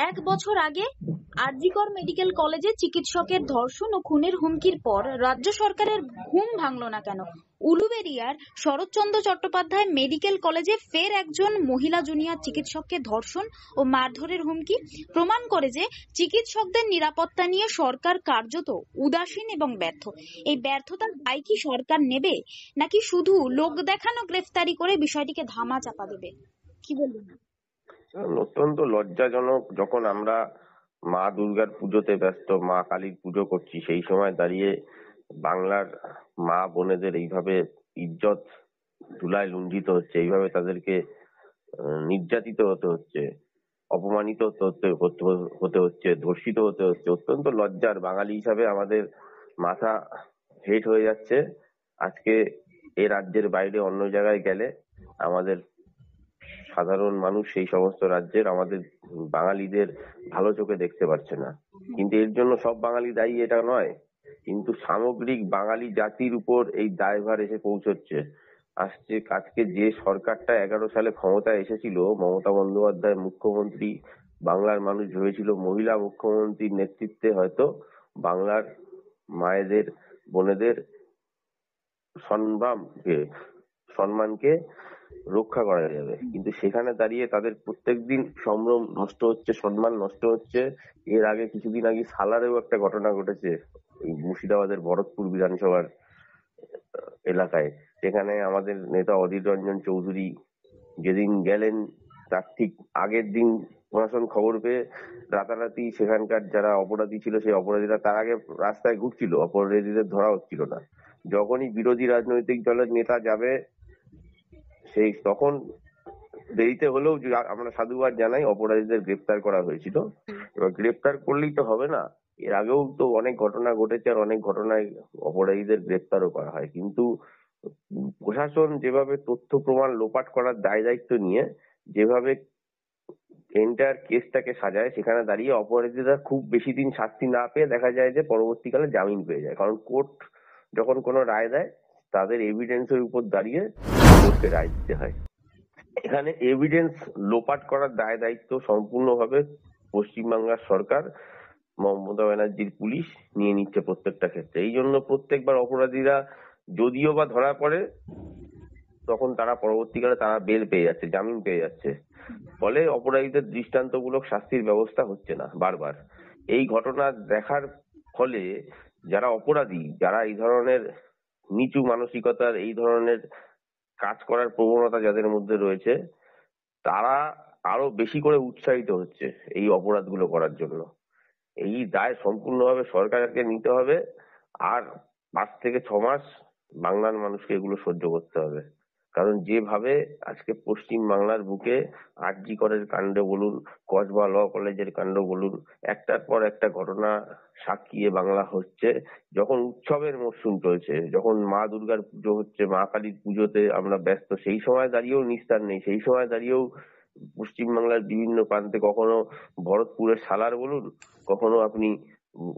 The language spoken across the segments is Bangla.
এক বছর আগে আরজিকর মেডিকেল কলেজে চিকিৎসকের ধর্ষণ ও খুনের হুমকির পর রাজ্য সরকারের ঘুম ভাঙল না কেন? উলুবেড়িয়ার শরৎচন্দ্র চট্টোপাধ্যায় মেডিকেল কলেজে ফের একজন মহিলা জুনিয়র চিকিৎসককে ধর্ষণ ও মারধরের হুমকি প্রমাণ করে যে চিকিৎসকদের নিরাপত্তা নিয়ে সরকার কার্যত উদাসীন এবং ব্যর্থ। এই ব্যর্থতার দায় কি সরকার নেবে, নাকি শুধু লোক দেখানো গ্রেফতারি করে বিষয়টিকে ধামাচাপা দেবে? কি বলবেন? অত্যন্ত লজ্জাজনক, যখন আমরা মা দুর্গার পুজোতে ব্যস্ত, মা কালীর পুজো করছি, সেই সময় দাঁড়িয়ে বাংলার মা বোনেদের এইভাবে ইজ্জত ধুলায় লুণ্ঠিত হচ্ছে, এইভাবে তাদেরকে নির্যাতিত হতে হচ্ছে, অপমানিত হতে হচ্ছে, ধর্ষিত হতে হচ্ছে। অত্যন্ত লজ্জার। বাঙালি হিসাবে আমাদের মাথা হেট হয়ে যাচ্ছে। আজকে এ রাজ্যের বাইরে অন্য জায়গায় গেলে আমাদের সাধারণ মানুষ সেই সমস্ত রাজ্যের আমাদের বাঙালিদের ভালো চোখে দেখতে পাচ্ছে না। কিন্তু এর জন্য সব বাঙালি দায়ী এটা নয়, কিন্তু সামগ্রিক বাঙালি জাতির উপর এই দায়ভার এসে পৌঁছচ্ছে। আজকে যে সরকারটা 11 সালে ক্ষমতায় এসেছিল, মমতা বন্দ্যোপাধ্যায় মুখ্যমন্ত্রী, বাংলার মানুষ ভেবেছিল মহিলা মুখ্যমন্ত্রীর নেতৃত্বে হয়তো বাংলার মায়েদের বোনেদের সম্মানকে রক্ষা করা যাবে। কিন্তু সেখানে দাঁড়িয়ে তাদের প্রত্যেকদিন সম্ভ্রম নষ্ট হচ্ছে, সম্মান নষ্ট হচ্ছে। এর আগে কিছুদিন আগে সালারেও একটা ঘটনা ঘটেছে, মুর্শিদাবাদের ভরতপুর বিধানসভার এলাকায়। সেখানে আমাদের নেতা অধীর রঞ্জন চৌধুরী যেদিন গেলেন, তার ঠিক আগের দিন প্রশাসন খবর পেয়ে রাতারাতি সেখানকার যারা অপরাধী ছিল, সেই অপরাধীরা তার আগে রাস্তায় ঘুরছিল, অপরাধীদের ধরা হচ্ছিল না। যখনই বিরোধী রাজনৈতিক দলের নেতা যাবে, সেই তখন দেরিতে হলেও আমরা সাধুবাদ জানাই, অপরাধীদের গ্রেপ্তার করা হয়েছিল। এবার গ্রেপ্তার করলেই তো হবে না, এর আগেও তো অনেক ঘটনা ঘটেছে, আর অনেক ঘটনায় অপরাধীদের গ্রেপ্তারও করা হয়। কিন্তু প্রশাসন যেভাবে তথ্য প্রমাণ লোপাট করার দায় দায়িত্ব নিয়ে যেভাবে এন্টায়ার কেসটাকে সাজায়, সেখানে দাঁড়িয়ে অপরাধীরা খুব বেশি দিন শাস্তি না পেয়ে দেখা যায় যে পরবর্তীকালে জামিন পেয়ে যায়। কারণ কোর্ট যখন কোনো রায় দেয়, তাদের এভিডেন্সের উপর দাঁড়িয়ে কোর্টকে রায় দিতে হয়। এখানে এভিডেন্স লোপাট করার দায় দায়িত্ব সম্পূর্ণভাবে পশ্চিমবাংলার সরকার, মমতা ব্যানার্জির পুলিশ নিয়ে নিচ্ছে প্রত্যেকটা ক্ষেত্রে। এই জন্য প্রত্যেকবার অপরাধীরা যদিও বা ধরা পড়ে, তখন তারা পরবর্তীকালে তারা বেল পেয়ে যাচ্ছে, জামিন পেয়ে যাচ্ছে। ফলে অপরাধীদের দৃষ্টান্তমূলক শাস্তির ব্যবস্থা হচ্ছে না। বারবার এই ঘটনা দেখার ফলে যারা অপরাধী, যারা এই ধরনের নিচু মানসিকতার, এই ধরনের কাজ করার প্রবণতা যাদের মধ্যে রয়েছে, তারা আরো বেশি করে উৎসাহিত হচ্ছে এই অপরাধগুলো করার জন্য। এই দায় সম্পূর্ণভাবে সরকারকে নিতে হবে। আর 5 থেকে 6 মাস বাংলার মানুষকে এগুলো সহ্য করতে হবে। কারণ যেভাবে আজকে পশ্চিম বাংলার বুকে আরজি করের কাণ্ড বলুন, কসবা ল কলেজের কাণ্ড বলুন, একটার পর একটা ঘটনা সাক্ষী বাংলা হচ্ছে। যখন উৎসবের মরশুম চলছে, যখন মা দুর্গার পুজো হচ্ছে, মা কালীর পুজোতে আমরা ব্যস্ত, সেই সময় দাঁড়িয়েও নিস্তার নেই। সেই সময় দাঁড়িয়েও পশ্চিমবাংলার বিভিন্ন প্রান্তে কখনো ভরতপুরের সালার বলুন, কখনো আপনি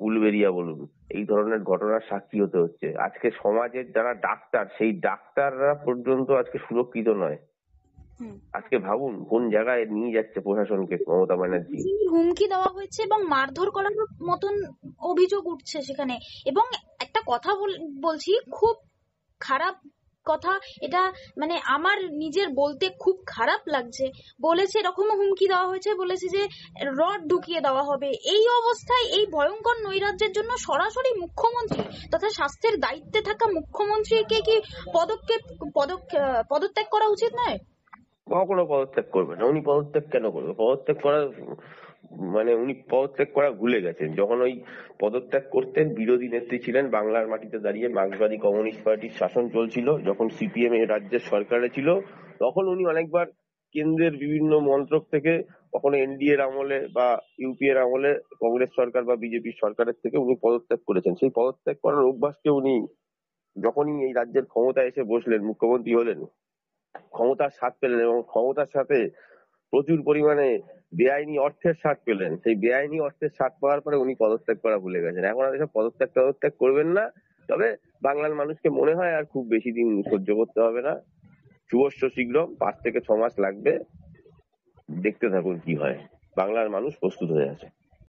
উলুবেড়িয়া বলুন, এই ধরনের ঘটনার সাক্ষী হতে হচ্ছে। আজকে সমাজের যারা ডাক্তার, সেই ডাক্তাররা পর্যন্ত আজকে সুরক্ষিত নয়। আজকে ভাবুন কোন জায়গায় নিয়ে যাচ্ছে প্রশাসনকে মমতা ব্যানার্জি। হুমকি দেওয়া হয়েছে এবং মারধর করার মতন অভিযোগ উঠছে সেখানে। এবং একটা কথা বলছি, খুব খারাপ কথা এটা, মানে আমার নিজের বলতে খুব খারাপ লাগছে। বলেছে এরকমও হুমকি দেওয়া হয়েছে, বলেছে যে রড ঢুকিয়ে দেওয়া হবে। এই অবস্থায় এই ভয়ঙ্কর নৈরাজ্যের জন্য সরাসরি মুখ্যমন্ত্রী তথা স্বাস্থ্যের দায়িত্বে থাকা মুখ্যমন্ত্রীকে কি পদত্যাগ করা উচিত নয়? কখনো পদত্যাগ করবে না। উনি পদত্যাগ কেন করবে? উনি পদত্যাগ করা ভুলে গেছেন। যখন ওই পদত্যাগ করতেন, বিরোধী নেত্রী ছিলেন, বাংলার মাটিতে দাঁড়িয়ে মার্ক্সবাদী কমিউনিস্ট পার্টির শাসন চলছিল, যখন সিপিএম এই রাজ্যের সরকারে ছিল, তখন উনি অনেকবার কেন্দ্রের বিভিন্ন মন্ত্রক থেকে, কখনো এনডিএর আমলে বা ইউপিএর আমলে কংগ্রেস সরকার বা বিজেপির সরকারের থেকে উনি পদত্যাগ করেছেন। সেই পদত্যাগ করার অভ্যাসকে উনি যখনই এই রাজ্যের ক্ষমতায় এসে বসলেন, মুখ্যমন্ত্রী হলেন, ক্ষমতার স্বাদ পেলেন এবং ক্ষমতার সাথে প্রচুর পরিমাণে বেআইনি অর্থের স্বাদ পেলেন, সেই বেআইনি অর্থের স্বাদ পাওয়ার পরে উনি পদত্যাগ করা ভুলে গেছেন। এখন আর এসব পদত্যাগ করবেন না। তবে বাংলার মানুষকে মনে হয় আর খুব বেশি দিন সহ্য করতে হবে না। শুভস্য শীঘ্রম, 5 থেকে 6 মাস লাগবে, দেখতে থাকুন কি হয়। বাংলার মানুষ প্রস্তুত হয়ে আছে।